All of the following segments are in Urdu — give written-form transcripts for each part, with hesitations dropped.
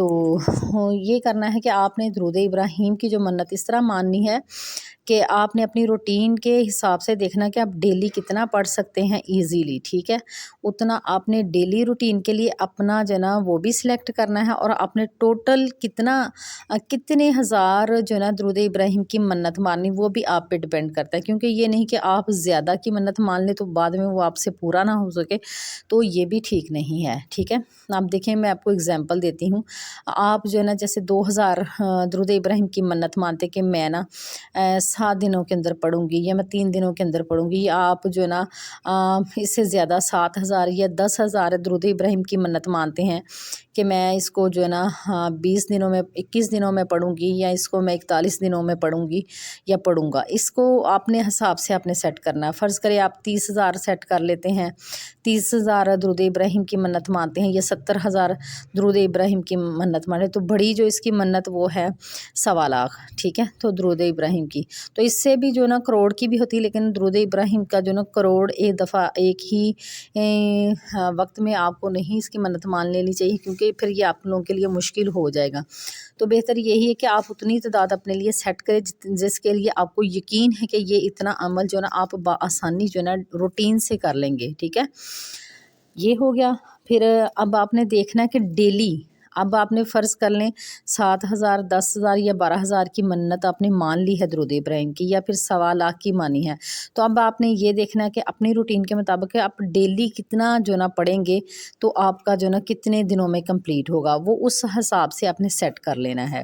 تو یہ کرنا ہے کہ آپ نے درود ابراہیم کی جو منت اس طرح ماننی ہے کہ آپ نے اپنی روٹین کے حساب سے دیکھنا کہ آپ ڈیلی کتنا پڑھ سکتے ہیں ایزیلی، ٹھیک ہے، اتنا آپ نے ڈیلی روٹین کے لیے اپنا جو ہے نا وہ بھی سلیکٹ کرنا ہے، اور آپ نے ٹوٹل کتنے ہزار جو ہے نا درود ابراہیم کی منت ماننی وہ بھی آپ پہ ڈپینڈ کرتا ہے، کیونکہ یہ نہیں کہ آپ زیادہ کی منت مان لیں تو بعد میں وہ آپ سے پورا نہ ہو سکے، تو یہ بھی ٹھیک نہیں ہے، ٹھیک ہے۔ آپ دیکھیں میں آپ کو اگزامپل دیتی ہوں، آپ جو ہے نا جیسے 2000 درود ابراہیم کی منت مانتے کہ میں نا 7 دنوں کے اندر پڑھوں گی، یا میں 3 دنوں کے اندر پڑھوں گی، یا آپ جو ہے نا اس سے زیادہ 7000 یا 10,000 درود ابراہیم کی منت مانتے ہیں کہ میں اس کو جو ہے نا 20 دنوں میں 21 دنوں میں پڑھوں گی، یا اس کو میں 41 دنوں میں پڑھوں گی یا پڑھوں گا، اس کو اپنے حساب سے آپ نے سیٹ کرنا ہے۔ فرض کرے آپ 30,000 سیٹ کر لیتے ہیں، 30,000 درود ابراہیم کی منت مانتے ہیں، یا 70,000 درود ابراہیم کی منت مانے، تو بڑی جو اس کی منت وہ ہے 1.25 لاکھ، ٹھیک ہے، تو درود ابراہیم کی، تو اس سے بھی جو نا کروڑ کی بھی ہوتی ہے، لیکن درود ابراہیم کا جو نا کروڑ ایک دفعہ ایک ہی وقت میں آپ کو نہیں اس کی منت مان لینی چاہیے، کیونکہ پھر یہ آپ لوگوں کے لیے مشکل ہو جائے گا۔ تو بہتر یہی ہے کہ آپ اتنی تعداد اپنے لیے سیٹ کریں جس کے لیے آپ کو یقین ہے کہ یہ اتنا عمل جو ہے نا آپ بآسانی جو ہے نا روٹین سے کر لیں گے، ٹھیک ہے، یہ ہو گیا۔ پھر اب آپ نے دیکھنا ہے کہ ڈیلی، اب آپ نے فرض کر لیں 7,000 10,000 یا 12,000 کی منت آپ نے مان لی ہے درود ابراہیم کی، یا پھر 1.25 لاکھ کی مانی ہے، تو اب آپ نے یہ دیکھنا ہے کہ اپنی روٹین کے مطابق آپ ڈیلی کتنا جو نا پڑھیں گے تو آپ کا جو نا کتنے دنوں میں کمپلیٹ ہوگا، وہ اس حساب سے آپ نے سیٹ کر لینا ہے۔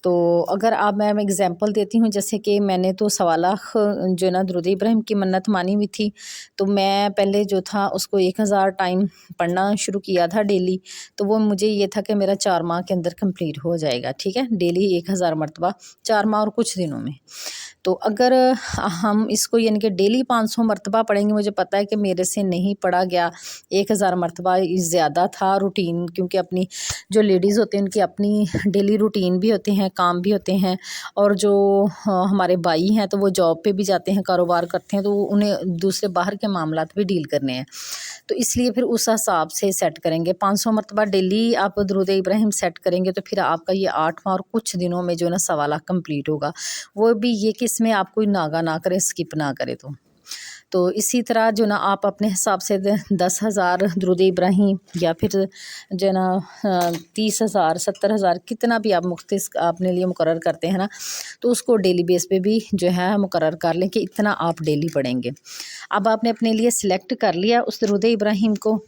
تو اگر آپ میں اگزامپل دیتی ہوں، جیسے کہ میں نے تو 1.25 لاکھ جو ہے نا درود ابراہیم کی منت مانی ہوئی تھی، تو میں پہلے جو تھا اس کو 1000 ٹائم پڑھنا شروع کیا تھا ڈیلی، تو وہ مجھے یہ تھا کہ میرا 4 ماہ کے اندر کمپلیٹ ہو جائے گا، ٹھیک ہے، ڈیلی 1000 مرتبہ 4 ماہ اور کچھ دنوں میں۔ تو اگر ہم اس کو یعنی کہ ڈیلی 500 مرتبہ پڑھیں گے، مجھے پتہ ہے کہ میرے سے نہیں پڑھا گیا، 1000 مرتبہ زیادہ تھا روٹین، کیونکہ اپنی جو لیڈیز ہوتے ہیں ان کی اپنی ڈیلی روٹین بھی ہوتے ہیں، کام بھی ہوتے ہیں، اور جو ہمارے بھائی ہیں تو وہ جاب پہ بھی جاتے ہیں، کاروبار کرتے ہیں، تو انہیں دوسرے باہر کے معاملات بھی ڈیل کرنے ہیں، تو اس لیے پھر اس حساب سے سیٹ کریں گے۔ 500 مرتبہ ڈیلی آپ درود ابراہیم سیٹ کریں گے تو پھر آپ کا یہ 8 ماہ اور کچھ دنوں میں جو ہے نا 1.25 لاکھ کمپلیٹ ہوگا، وہ بھی یہ کہ اس میں آپ کوئی ناغہ نہ کرے، اسکپ نہ کرے۔ تو اسی طرح جو نا آپ اپنے حساب سے 10,000 درود ابراہیم، یا پھر جو ہے نا 30,000 70,000 کتنا بھی آپ مختص اپنے لیے مقرر کرتے ہیں نا، تو اس کو ڈیلی بیس پہ بھی جو ہے مقرر کر لیں کہ اتنا آپ ڈیلی پڑھیں گے۔ اب آپ نے اپنے لیے سلیکٹ کر لیا اس درود ابراہیم کو،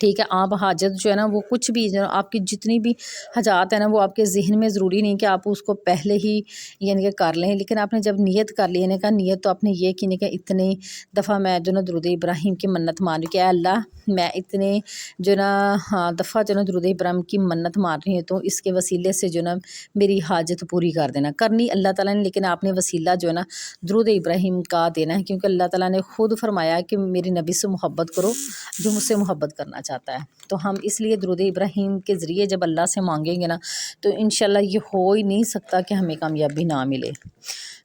ٹھیک ہے، آپ حاجت جو ہے نا وہ کچھ بھی جو آپ کی جتنی بھی حاجات ہیں نا وہ آپ کے ذہن میں ضروری نہیں کہ آپ اس کو پہلے ہی یعنی کہ کر لیں، لیکن آپ نے جب نیت کر لی، یعنی کہ نیت تو آپ نے یہ کی نہیں کہ اتنی دفعہ میں جو نا درود ابراہیم کی منت مان رہی کہ اے اللہ میں اتنے جو نا دفعہ جو نا درود ابراہیم کی منت مار رہی ہوں، تو اس کے وسیلے سے جو نا میری حاجت پوری کر دینا، کرنی اللہ تعالیٰ نے، لیکن آپ نے وسیلہ جو ہے نا درود ابراہیم کا دینا ہے، کیونکہ اللہ تعالیٰ نے خود فرمایا کہ میری نبی سے محبت کرو جو مجھ سے محبت کرنا چاہتا ہے، تو ہم اس لیے درود ابراہیم کے ذریعے جب اللہ سے مانگیں گے نا تو انشاءاللہ یہ ہو ہی نہیں سکتا کہ ہمیں کامیابی نہ ملے۔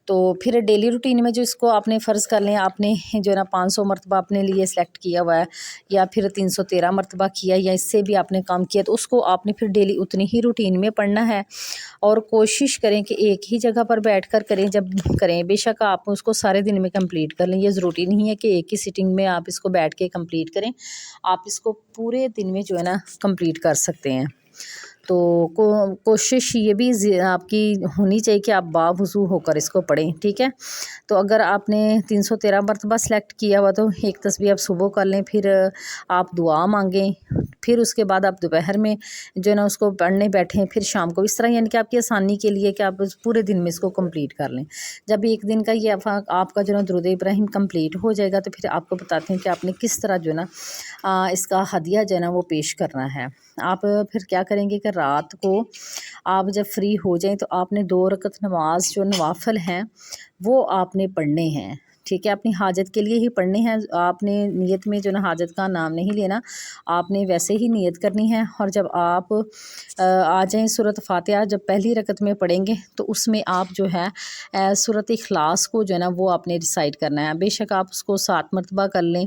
تو پھر ڈیلی روٹین میں جو اس کو آپ نے فرض کر لیں، آپ نے جو ہے نا 500 مرتبہ اپنے لیے سلیکٹ کیا ہوا ہے، یا پھر 313 مرتبہ کیا، یا اس سے بھی آپ نے کام کیا، تو اس کو آپ نے پھر ڈیلی اتنی ہی روٹین میں پڑھنا ہے، اور کوشش کریں کہ ایک ہی جگہ پر بیٹھ کر کریں جب کریں، بے شک آپ اس کو سارے دن میں کمپلیٹ کر لیں، یہ ضروری نہیں ہے کہ ایک ہی سٹنگ میں آپ اس کو بیٹھ کے کمپلیٹ کریں، آپ اس کو پورے دن میں جو ہے نا کمپلیٹ کر سکتے ہیں۔ تو کوشش یہ بھی آپ کی ہونی چاہیے کہ آپ باوضو ہو کر اس کو پڑھیں، ٹھیک ہے۔ تو اگر آپ نے 313 مرتبہ سلیکٹ کیا ہوا تو ایک تسبیح آپ صبح کر لیں، پھر آپ دعا مانگیں، پھر اس کے بعد آپ دوپہر میں جو ہے نا اس کو پڑھنے بیٹھیں، پھر شام کو، اس طرح یعنی کہ آپ کی آسانی کے لیے کہ آپ پورے دن میں اس کو کمپلیٹ کر لیں۔ جب ایک دن کا یہ آپ کا جو ہے نا درود ابراہیم کمپلیٹ ہو جائے گا تو پھر آپ کو بتاتے ہیں کہ آپ نے کس طرح جو ہے نا اس کا ہدیہ جو ہے نا وہ پیش کرنا ہے۔ آپ پھر کیا کریں گے کہ رات کو آپ جب فری ہو جائیں تو آپ نے 2 رکعت نماز جو نوافل ہیں وہ آپ نے پڑھنے ہیں، ٹھیک ہے، اپنی حاجت کے لیے ہی پڑھنے ہیں، آپ نے نیت میں جو نا حاجت کا نام نہیں لینا، آپ نے ویسے ہی نیت کرنی ہے، اور جب آپ آ جائیں سورۃ فاتحہ جب پہلی رکعت میں پڑھیں گے تو اس میں آپ جو ہے سورۃ اخلاص کو جو ہے نا وہ آپ نے ریسائٹ کرنا ہے، بے شک آپ اس کو 7 مرتبہ کر لیں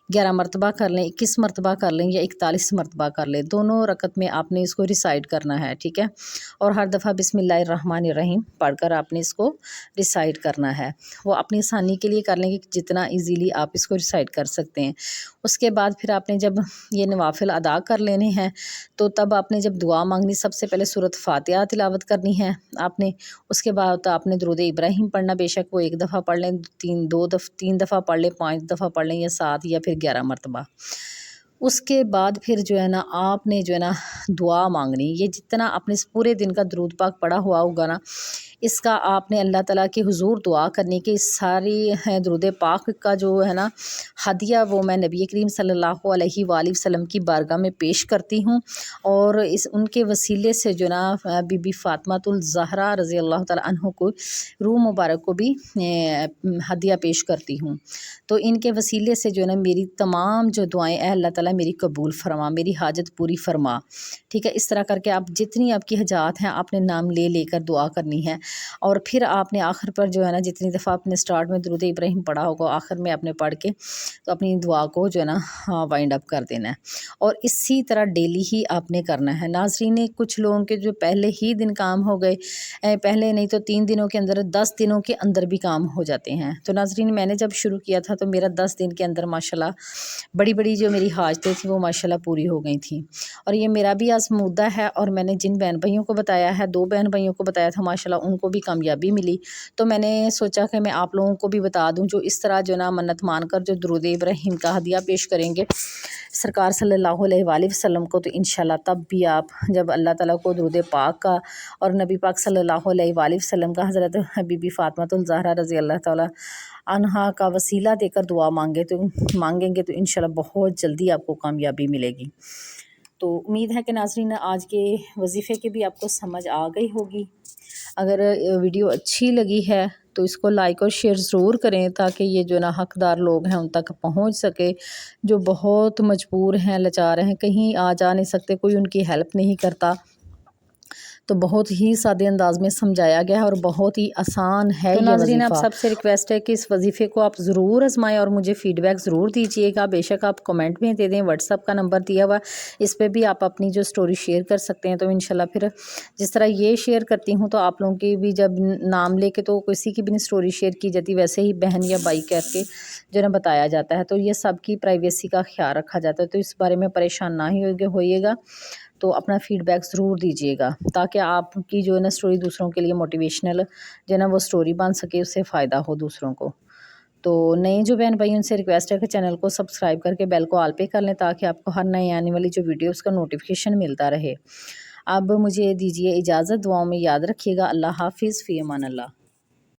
11 مرتبہ کر لیں، 21 مرتبہ کر لیں یا 41 مرتبہ کر لیں، دونوں رکعت میں آپ نے اس کو ریسائٹ کرنا ہے، ٹھیک ہے، اور ہر دفعہ بسم اللہ الرحمن الرحیم پڑھ کر آپ نے اس کو ریسائٹ کرنا ہے۔ وہ اپنی آسانی کے لیے کر لیں کہ جتنا ایزیلی آپ اس کو ریسائٹ کر سکتے ہیں۔ اس کے بعد پھر آپ نے جب یہ نوافل ادا کر لینے ہیں تو تب آپ نے جب دعا مانگنی، سب سے پہلے سورۃ فاتحہ تلاوت کرنی ہے آپ نے، اس کے بعد آپ نے درود ابراہیم پڑھنا، بے شک وہ 1 دفعہ پڑھ لیں، 3 دفعہ پڑھ لیں، 5 دفعہ پڑھ لیں یا 7 یا پھر 11 مرتبہ۔ اس کے بعد پھر جو ہے نا آپ نے جو ہے نا دعا مانگنی، یہ جتنا آپ نے اس پورے دن کا درود پاک پڑھا ہوا ہوگا نا، اس کا آپ نے اللہ تعالیٰ کے حضور دعا کرنی کہ اس ساری درود پاک کا جو ہے نا ہدیہ وہ میں نبی کریم صلی اللہ علیہ وآلہ وسلم کی بارگاہ میں پیش کرتی ہوں، اور ان کے وسیلے سے جو نا بی بی فاطمہ الزہرا رضی اللہ تعالیٰ عنہ کو روح مبارک کو بھی ہدیہ پیش کرتی ہوں۔ تو ان کے وسیلے سے جو ہے نا میری تمام جو دعائیں اے اللہ تعالیٰ میری قبول فرما، میری حاجت پوری فرما، ٹھیک ہے۔ اس طرح کر کے آپ جتنی آپ کی حاجات ہیں آپ نے نام لے لے کر دعا کرنی ہے، اور پھر آپ نے آخر پر جو ہے نا جتنی دفعہ آپ نے سٹارٹ میں درود ابراہیم پڑھا ہوگا آخر میں آپ نے پڑھ کے تو اپنی دعا کو جو ہے نا وائنڈ اپ کر دینا ہے، اور اسی طرح ڈیلی ہی آپ نے کرنا ہے۔ ناظرین، کچھ لوگوں کے جو پہلے ہی دن کام ہو گئے، پہلے نہیں تو 3 دنوں کے اندر 10 دنوں کے اندر بھی کام ہو جاتے ہیں۔ تو ناظرین، میں نے جب شروع کیا تھا تو میرا 10 دن کے اندر ماشاءاللہ بڑی بڑی جو میری حاجتیں تھیں وہ ماشاءاللہ پوری ہو گئی تھیں، اور یہ میرا بھی آزمودہ ہے، اور میں نے جن بہن بھائیوں کو بتایا ہے، 2 بہن بھائیوں کو بتایا تھا ماشاءاللہ ان کو بھی کامیابی ملی، تو میں نے سوچا کہ میں آپ لوگوں کو بھی بتا دوں جو اس طرح جو نا منت مان کر جو درود ابراہیم کا ہدیہ پیش کریں گے سرکار صلی اللہ علیہ وآلہ وسلم کو، تو انشاءاللہ تب بھی آپ جب اللہ تعالیٰ کو درود پاک کا اور نبی پاک صلی اللہ علیہ وآلہ وسلم کا حضرت بی بی فاطمہ الزہرا رضی اللہ تعالیٰ عنہا کا وسیلہ دے کر دعا مانگیں گے تو انشاءاللہ بہت جلدی آپ کو کامیابی ملے گی۔ تو امید ہے کہ ناظرین آج کے وظیفے کی بھی آپ کو سمجھ آ گئی ہوگی۔ اگر ویڈیو اچھی لگی ہے تو اس کو لائک اور شیئر ضرور کریں تاکہ یہ جو نا حقدار لوگ ہیں ان تک پہنچ سکے، جو بہت مجبور ہیں، لاچار ہیں، کہیں آ جا نہیں سکتے، کوئی ان کی ہیلپ نہیں کرتا۔ تو بہت ہی سادے انداز میں سمجھایا گیا ہے اور بہت ہی آسان ہے یہ وظیفہ۔ تو ناظرین، آپ سب سے ریکویسٹ ہے کہ اس وظیفے کو آپ ضرور آزمائیں اور مجھے فیڈ بیک ضرور دیجیے گا۔ بے شک آپ کمنٹ میں دے دیں، واٹس ایپ کا نمبر دیا ہوا اس پہ بھی آپ اپنی جو سٹوری شیئر کر سکتے ہیں۔ تو انشاءاللہ پھر جس طرح یہ شیئر کرتی ہوں تو آپ لوگوں کی بھی جب نام لے کے تو کسی کی بھی نہیں سٹوری شیئر کی جاتی، ویسے ہی بہن یا بھائی کہہ کے جو نا بتایا جاتا ہے، تو یہ سب کی پرائیویسی کا خیال رکھا جاتا ہے، تو اس بارے میں پریشان نہ ہوئیے گا، تو اپنا فیڈ بیک ضرور دیجیے گا تاکہ آپ کی جو ہے نا سٹوری دوسروں کے لیے موٹیویشنل جو ہے نا وہ سٹوری بن سکے، اس سے فائدہ ہو دوسروں کو۔ تو نئے جو بہن بھائی ان سے ریکویسٹ ہے کہ چینل کو سبسکرائب کر کے بیل کو آل پہ کر لیں تاکہ آپ کو ہر نئے آنے والی جو ویڈیوز کا نوٹیفیکیشن ملتا رہے۔ اب مجھے دیجیے اجازت، دعاؤں میں یاد رکھیے گا۔ اللہ حافظ، فی امان اللہ۔